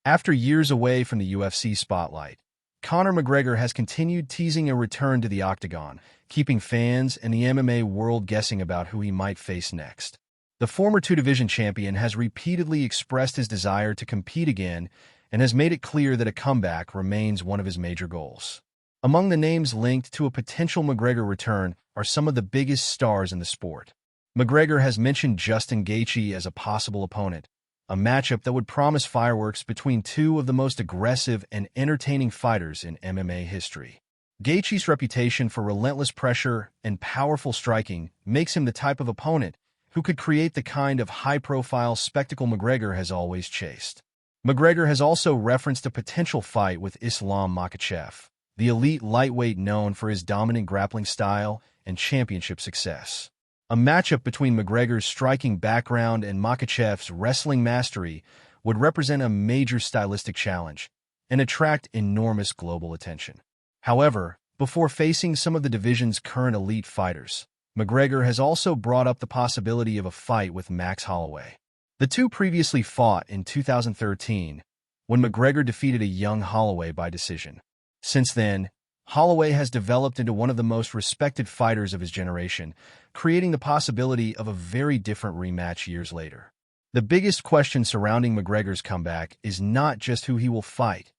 After years away from the UFC spotlight, Conor McGregor has continued teasing a return to the octagon, keeping fans and the MMA world guessing about who he might face next. The former two-division champion has repeatedly expressed his desire to compete again and has made it clear that a comeback remains one of his major goals. Among the names linked to a potential McGregor return are some of the biggest stars in the sport. McGregor has mentioned Justin Gaethje as a possible opponent, a matchup that would promise fireworks between two of the most aggressive and entertaining fighters in MMA history. Gaethje's reputation for relentless pressure and powerful striking makes him the type of opponent who could create the kind of high-profile spectacle McGregor has always chased. McGregor has also referenced a potential fight with Islam Makhachev, the elite lightweight known for his dominant grappling style and championship success. A matchup between McGregor's striking background and Makhachev's wrestling mastery would represent a major stylistic challenge and attract enormous global attention. However, before facing some of the division's current elite fighters, McGregor has also brought up the possibility of a fight with Max Holloway. The two previously fought in 2013, when McGregor defeated a young Holloway by decision. Since then, Holloway has developed into one of the most respected fighters of his generation, creating the possibility of a very different rematch years later. The biggest question surrounding McGregor's comeback is not just who he will fight,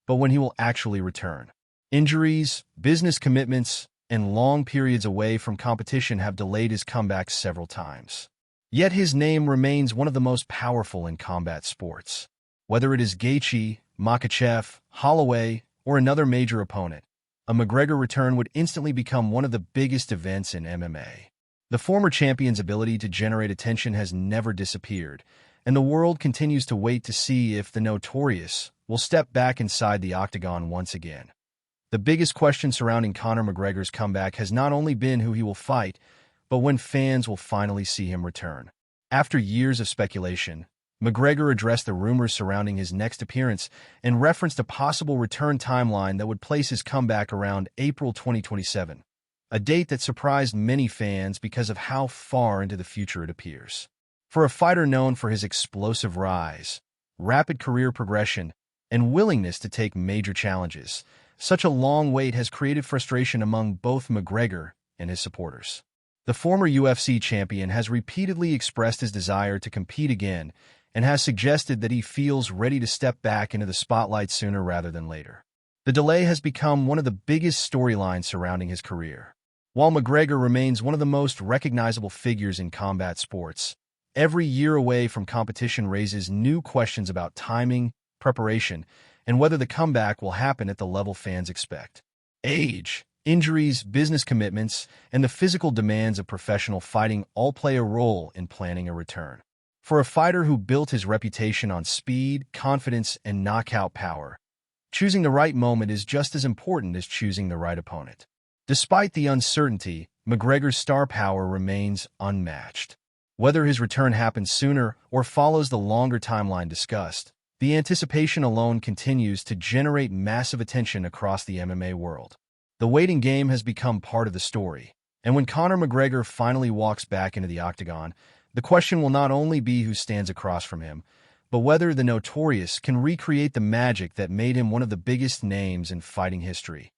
but when he will actually return. Injuries, business commitments, and long periods away from competition have delayed his comeback several times. Yet his name remains one of the most powerful in combat sports. Whether it is Gaethje, Makhachev, Holloway, or another major opponent, a McGregor return would instantly become one of the biggest events in MMA. The former champion's ability to generate attention has never disappeared, and the world continues to wait to see if the Notorious will step back inside the octagon once again. The biggest question surrounding Conor McGregor's comeback has not only been who he will fight, but when fans will finally see him return. After years of speculation, McGregor addressed the rumors surrounding his next appearance and referenced a possible return timeline that would place his comeback around April 2027, a date that surprised many fans because of how far into the future it appears. For a fighter known for his explosive rise, rapid career progression, and willingness to take major challenges, such a long wait has created frustration among both McGregor and his supporters. The former UFC champion has repeatedly expressed his desire to compete again and has suggested that he feels ready to step back into the spotlight sooner rather than later. The delay has become one of the biggest storylines surrounding his career. While McGregor remains one of the most recognizable figures in combat sports, every year away from competition raises new questions about timing, preparation, and whether the comeback will happen at the level fans expect. Age, injuries, business commitments, and the physical demands of professional fighting all play a role in planning a return. For a fighter who built his reputation on speed, confidence, and knockout power, choosing the right moment is just as important as choosing the right opponent. Despite the uncertainty, McGregor's star power remains unmatched. Whether his return happens sooner or follows the longer timeline discussed, the anticipation alone continues to generate massive attention across the MMA world. The waiting game has become part of the story, and when Conor McGregor finally walks back into the octagon, the question will not only be who stands across from him, but whether the Notorious can recreate the magic that made him one of the biggest names in fighting history.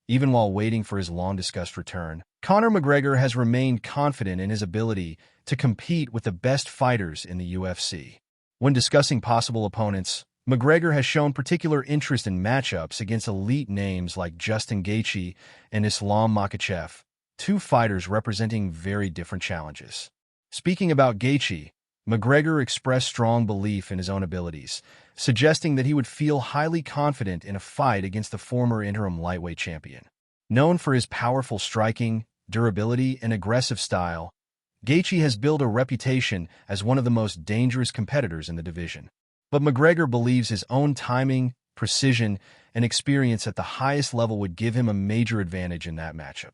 Even while waiting for his long-discussed return, Conor McGregor has remained confident in his ability to compete with the best fighters in the UFC. When discussing possible opponents, McGregor has shown particular interest in matchups against elite names like Justin Gaethje and Islam Makhachev, two fighters representing very different challenges. Speaking about Gaethje, McGregor expressed strong belief in his own abilities, suggesting that he would feel highly confident in a fight against the former interim lightweight champion. Known for his powerful striking, durability, and aggressive style, Gaethje has built a reputation as one of the most dangerous competitors in the division. But McGregor believes his own timing, precision, and experience at the highest level would give him a major advantage in that matchup.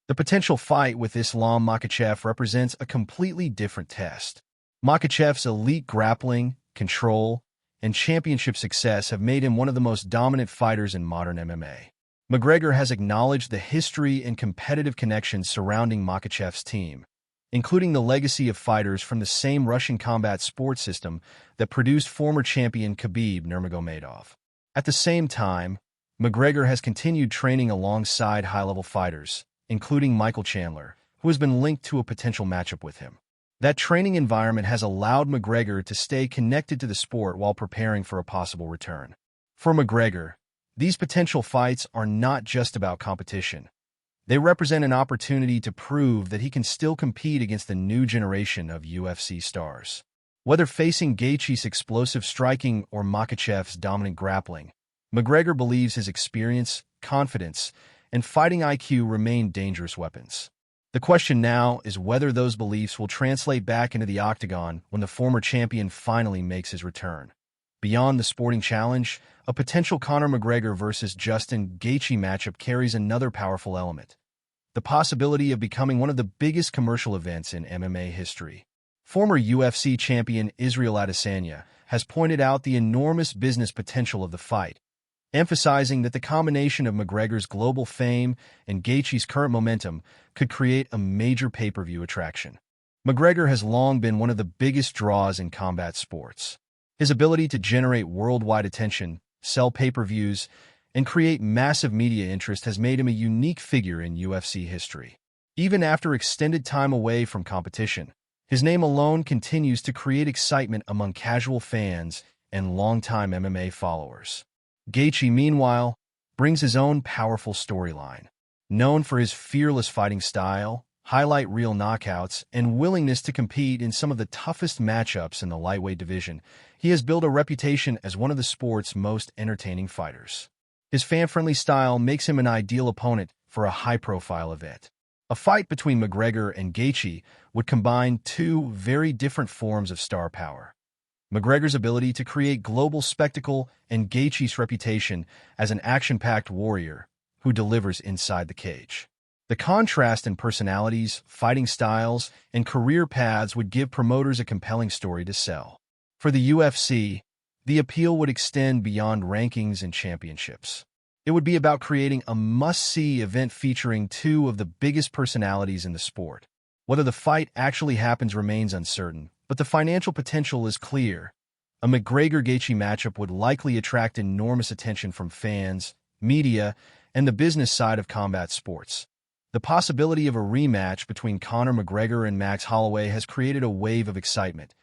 The potential fight with Islam Makhachev represents a completely different test. Makhachev's elite grappling, control, and championship success have made him one of the most dominant fighters in modern MMA. McGregor has acknowledged the history and competitive connections surrounding Makhachev's team, including the legacy of fighters from the same Russian combat sports system that produced former champion Khabib Nurmagomedov. At the same time, McGregor has continued training alongside high-level fighters, including Michael Chandler, who has been linked to a potential matchup with him. That training environment has allowed McGregor to stay connected to the sport while preparing for a possible return. For McGregor, these potential fights are not just about competition. They represent an opportunity to prove that he can still compete against the new generation of UFC stars. Whether facing Gaethje's explosive striking or Makhachev's dominant grappling, McGregor believes his experience, confidence, and fighting IQ remain dangerous weapons. The question now is whether those beliefs will translate back into the octagon when the former champion finally makes his return. Beyond the sporting challenge, a potential Conor McGregor versus Justin Gaethje matchup carries another powerful element: the possibility of becoming one of the biggest commercial events in MMA history. Former UFC champion Israel Adesanya has pointed out the enormous business potential of the fight, emphasizing that the combination of McGregor's global fame and Gaethje's current momentum could create a major pay-per-view attraction. McGregor has long been one of the biggest draws in combat sports. His ability to generate worldwide attention, sell pay-per-views, and create massive media interest has made him a unique figure in UFC history. Even after extended time away from competition, his name alone continues to create excitement among casual fans and longtime MMA followers. Gaethje, meanwhile, brings his own powerful storyline. Known for his fearless fighting style, highlight reel knockouts, and willingness to compete in some of the toughest matchups in the lightweight division, he has built a reputation as one of the sport's most entertaining fighters. His fan-friendly style makes him an ideal opponent for a high-profile event. A fight between McGregor and Gaethje would combine two very different forms of star power: McGregor's ability to create global spectacle and Gaethje's reputation as an action-packed warrior who delivers inside the cage. The contrast in personalities, fighting styles, and career paths would give promoters a compelling story to sell. For the UFC, the appeal would extend beyond rankings and championships. It would be about creating a must-see event featuring two of the biggest personalities in the sport. Whether the fight actually happens remains uncertain, but the financial potential is clear. A McGregor-Gaethje matchup would likely attract enormous attention from fans, media, and the business side of combat sports. The possibility of a rematch between Conor McGregor and Max Holloway has created a wave of excitement,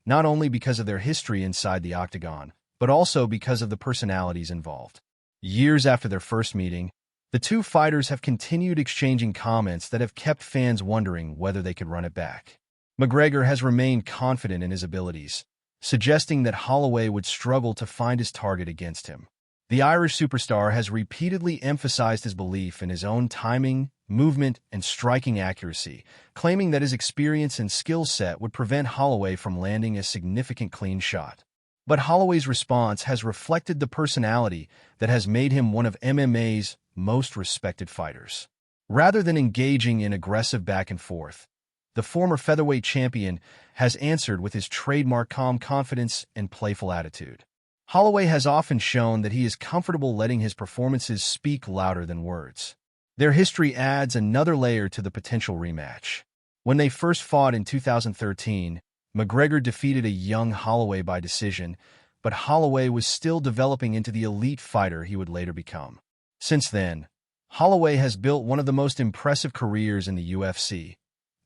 not only because of their history inside the octagon, but also because of the personalities involved. Years after their first meeting, the two fighters have continued exchanging comments that have kept fans wondering whether they could run it back. McGregor has remained confident in his abilities, suggesting that Holloway would struggle to find his target against him. The Irish superstar has repeatedly emphasized his belief in his own timing, movement, and striking accuracy, claiming that his experience and skill set would prevent Holloway from landing a significant clean shot. But Holloway's response has reflected the personality that has made him one of MMA's most respected fighters. Rather than engaging in aggressive back and forth, the former featherweight champion has answered with his trademark calm confidence and playful attitude. Holloway has often shown that he is comfortable letting his performances speak louder than words. Their history adds another layer to the potential rematch. When they first fought in 2013, McGregor defeated a young Holloway by decision, but Holloway was still developing into the elite fighter he would later become. Since then, Holloway has built one of the most impressive careers in the UFC,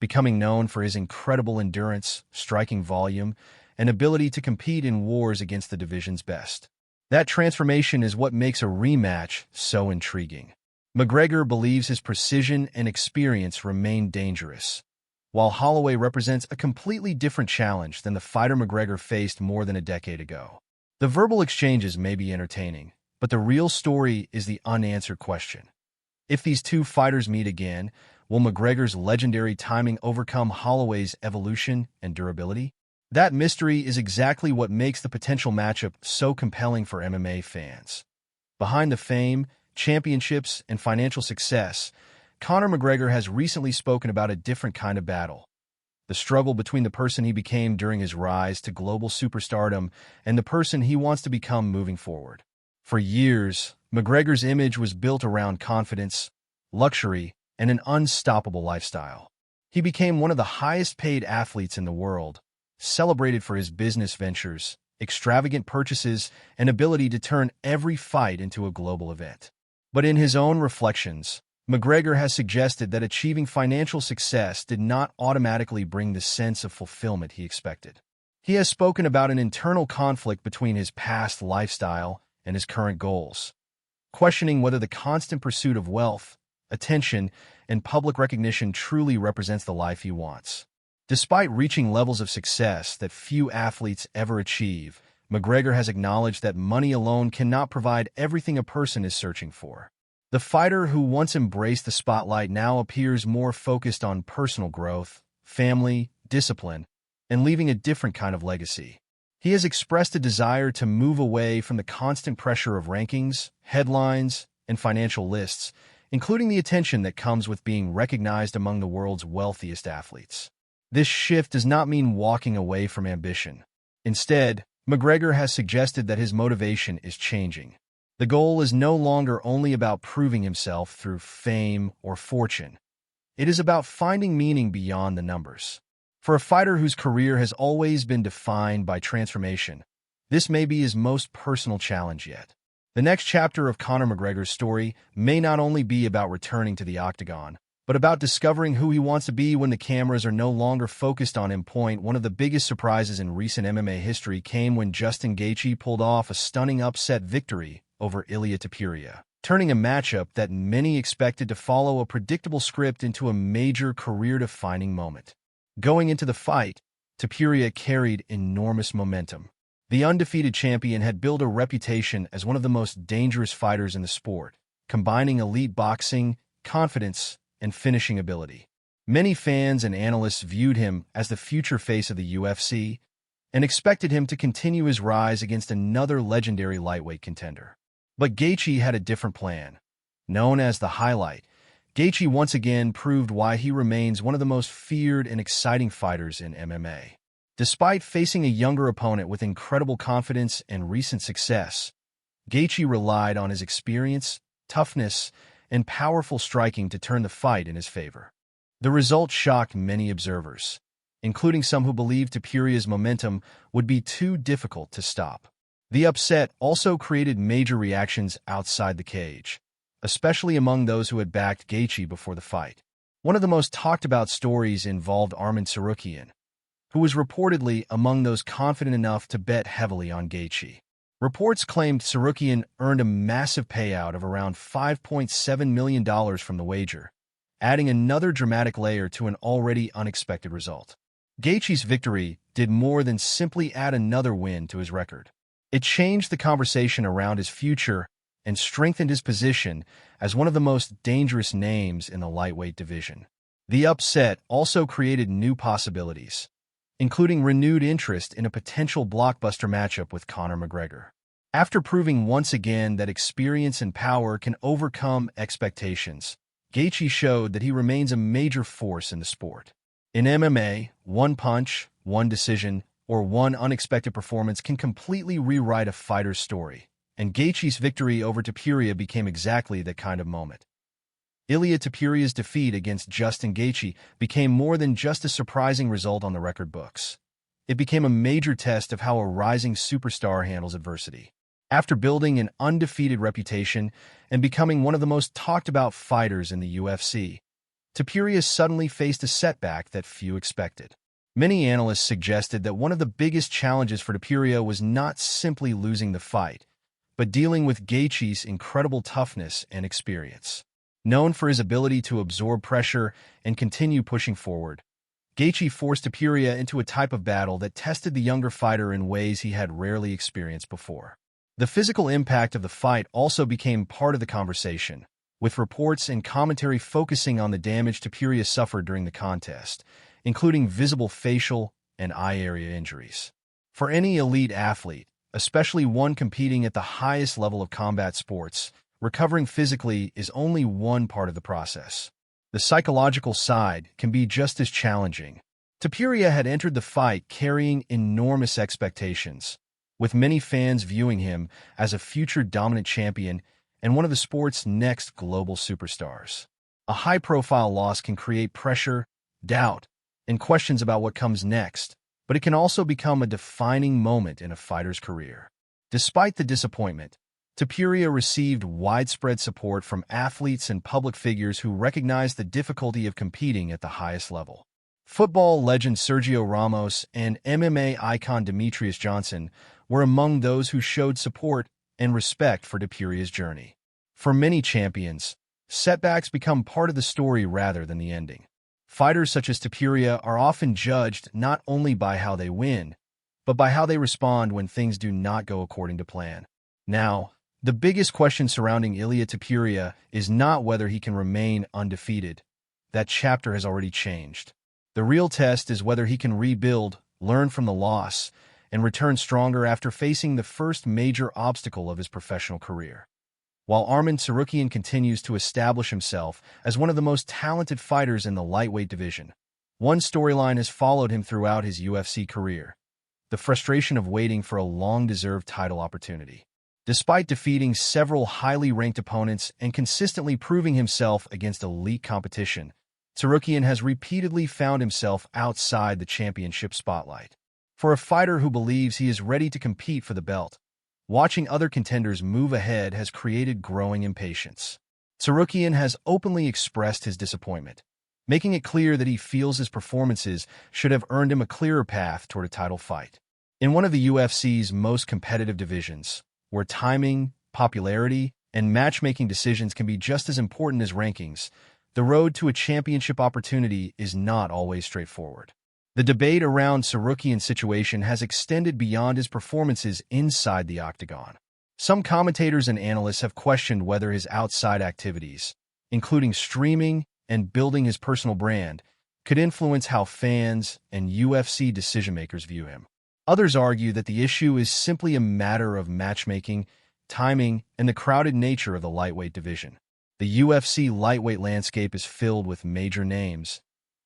becoming known for his incredible endurance, striking volume, and ability to compete in wars against the division's best. That transformation is what makes a rematch so intriguing. McGregor believes his precision and experience remain dangerous, while Holloway represents a completely different challenge than the fighter McGregor faced more than a decade ago. The verbal exchanges may be entertaining, but the real story is the unanswered question. If these two fighters meet again, will McGregor's legendary timing overcome Holloway's evolution and durability? That mystery is exactly what makes the potential matchup so compelling for MMA fans. Behind the fame, championships, and financial success, Conor McGregor has recently spoken about a different kind of battle: the struggle between the person he became during his rise to global superstardom and the person he wants to become moving forward. For years, McGregor's image was built around confidence, luxury, and an unstoppable lifestyle. He became one of the highest-paid athletes in the world, celebrated for his business ventures, extravagant purchases, and ability to turn every fight into a global event. But in his own reflections, McGregor has suggested that achieving financial success did not automatically bring the sense of fulfillment he expected. He has spoken about an internal conflict between his past lifestyle and his current goals, questioning whether the constant pursuit of wealth, attention, and public recognition truly represents the life he wants. Despite reaching levels of success that few athletes ever achieve, McGregor has acknowledged that money alone cannot provide everything a person is searching for. The fighter who once embraced the spotlight now appears more focused on personal growth, family, discipline, and leaving a different kind of legacy. He has expressed a desire to move away from the constant pressure of rankings, headlines, and financial lists, including the attention that comes with being recognized among the world's wealthiest athletes. This shift does not mean walking away from ambition. Instead, McGregor has suggested that his motivation is changing. The goal is no longer only about proving himself through fame or fortune. It is about finding meaning beyond the numbers. For a fighter whose career has always been defined by transformation, this may be his most personal challenge yet. The next chapter of Conor McGregor's story may not only be about returning to the octagon, but about discovering who he wants to be when the cameras are no longer focused on him. One of the biggest surprises in recent MMA history came when Justin Gaethje pulled off a stunning upset victory over Ilia Topuria, turning a matchup that many expected to follow a predictable script into a major career-defining moment. Going into the fight, Topuria carried enormous momentum. The undefeated champion had built a reputation as one of the most dangerous fighters in the sport, combining elite boxing, confidence, and finishing ability. Many fans and analysts viewed him as the future face of the UFC and expected him to continue his rise against another legendary lightweight contender. But Gaethje had a different plan. Known as the Highlight, Gaethje once again proved why he remains one of the most feared and exciting fighters in MMA. Despite facing a younger opponent with incredible confidence and recent success, Gaethje relied on his experience, toughness, and powerful striking to turn the fight in his favor. The result shocked many observers, including some who believed Topuria's momentum would be too difficult to stop. The upset also created major reactions outside the cage, especially among those who had backed Gaethje before the fight. One of the most talked-about stories involved Arman Tsarukyan, who was reportedly among those confident enough to bet heavily on Gaethje. Reports claimed Tsarukyan earned a massive payout of around $5.7 million from the wager, adding another dramatic layer to an already unexpected result. Gaethje's victory did more than simply add another win to his record. It changed the conversation around his future and strengthened his position as one of the most dangerous names in the lightweight division. The upset also created new possibilities, including renewed interest in a potential blockbuster matchup with Conor McGregor. After proving once again that experience and power can overcome expectations, Gaethje showed that he remains a major force in the sport. In MMA, one punch, one decision, or one unexpected performance can completely rewrite a fighter's story, and Gaethje's victory over Topuria became exactly that kind of moment. Ilia Topuria's defeat against Justin Gaethje became more than just a surprising result on the record books. It became a major test of how a rising superstar handles adversity. After building an undefeated reputation and becoming one of the most talked-about fighters in the UFC, Topuria suddenly faced a setback that few expected. Many analysts suggested that one of the biggest challenges for Topuria was not simply losing the fight, but dealing with Gaethje's incredible toughness and experience. Known for his ability to absorb pressure and continue pushing forward, Gaethje forced Topuria into a type of battle that tested the younger fighter in ways he had rarely experienced before. The physical impact of the fight also became part of the conversation, with reports and commentary focusing on the damage Topuria suffered during the contest, including visible facial and eye area injuries. For any elite athlete, especially one competing at the highest level of combat sports, recovering physically is only one part of the process. The psychological side can be just as challenging. Topuria had entered the fight carrying enormous expectations, with many fans viewing him as a future dominant champion and one of the sport's next global superstars. A high-profile loss can create pressure doubt, and questions about what comes next, but it can also become a defining moment in a fighter's career. Despite the disappointment, Topuria received widespread support from athletes and public figures who recognized the difficulty of competing at the highest level. Football legend Sergio Ramos and MMA icon Demetrius Johnson were among those who showed support and respect for Topuria's journey. For many champions, setbacks become part of the story rather than the ending. Fighters such as Topuria are often judged not only by how they win, but by how they respond when things do not go according to plan. Now, the biggest question surrounding Ilia Topuria is not whether he can remain undefeated. That chapter has already changed. The real test is whether he can rebuild, learn from the loss, and return stronger after facing the first major obstacle of his professional career. While Arman Tsarukyan continues to establish himself as one of the most talented fighters in the lightweight division, one storyline has followed him throughout his UFC career: the frustration of waiting for a long-deserved title opportunity. Despite defeating several highly ranked opponents and consistently proving himself against elite competition, Tsarukyan has repeatedly found himself outside the championship spotlight. For a fighter who believes he is ready to compete for the belt, watching other contenders move ahead has created growing impatience. Tsarukyan has openly expressed his disappointment, making it clear that he feels his performances should have earned him a clearer path toward a title fight. In one of the UFC's most competitive divisions, where timing, popularity, and matchmaking decisions can be just as important as rankings, the road to a championship opportunity is not always straightforward. The debate around Tsarukyan's situation has extended beyond his performances inside the octagon. Some commentators and analysts have questioned whether his outside activities, including streaming and building his personal brand, could influence how fans and UFC decision-makers view him. Others argue that the issue is simply a matter of matchmaking, timing, and the crowded nature of the lightweight division. The UFC lightweight landscape is filled with major names,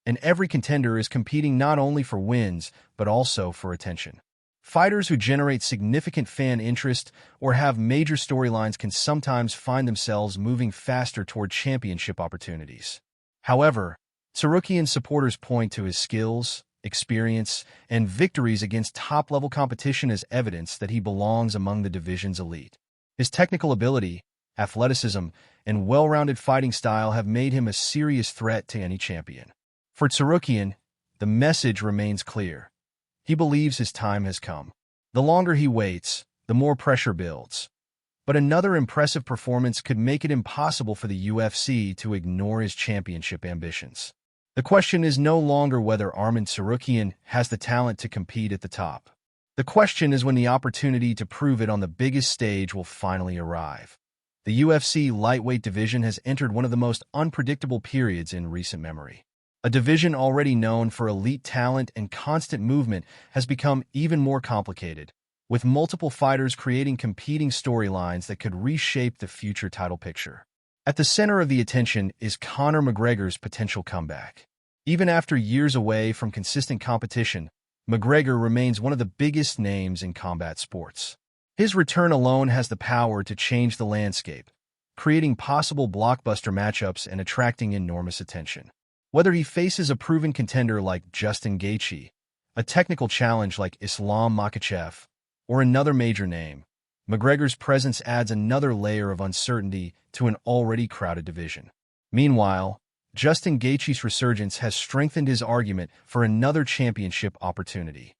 and every contender is competing not only for wins, but also for attention. Fighters who generate significant fan interest or have major storylines can sometimes find themselves moving faster toward championship opportunities. However, Tsarukyan's supporters point to his skills, experience, and victories against top-level competition as evidence that he belongs among the division's elite. His technical ability, athleticism, and well-rounded fighting style have made him a serious threat to any champion. For Tsarukyan, the message remains clear. He believes his time has come. The longer he waits, the more pressure builds. But another impressive performance could make it impossible for the UFC to ignore his championship ambitions. The question is no longer whether Arman Tsarukyan has the talent to compete at the top. The question is when the opportunity to prove it on the biggest stage will finally arrive. The UFC lightweight division has entered one of the most unpredictable periods in recent memory. A division already known for elite talent and constant movement has become even more complicated, with multiple fighters creating competing storylines that could reshape the future title picture. At the center of the attention is Conor McGregor's potential comeback. Even after years away from consistent competition, McGregor remains one of the biggest names in combat sports. His return alone has the power to change the landscape, creating possible blockbuster matchups and attracting enormous attention. Whether he faces a proven contender like Justin Gaethje, a technical challenge like Islam Makhachev, or another major name, McGregor's presence adds another layer of uncertainty to an already crowded division. Meanwhile, Justin Gaethje's resurgence has strengthened his argument for another championship opportunity.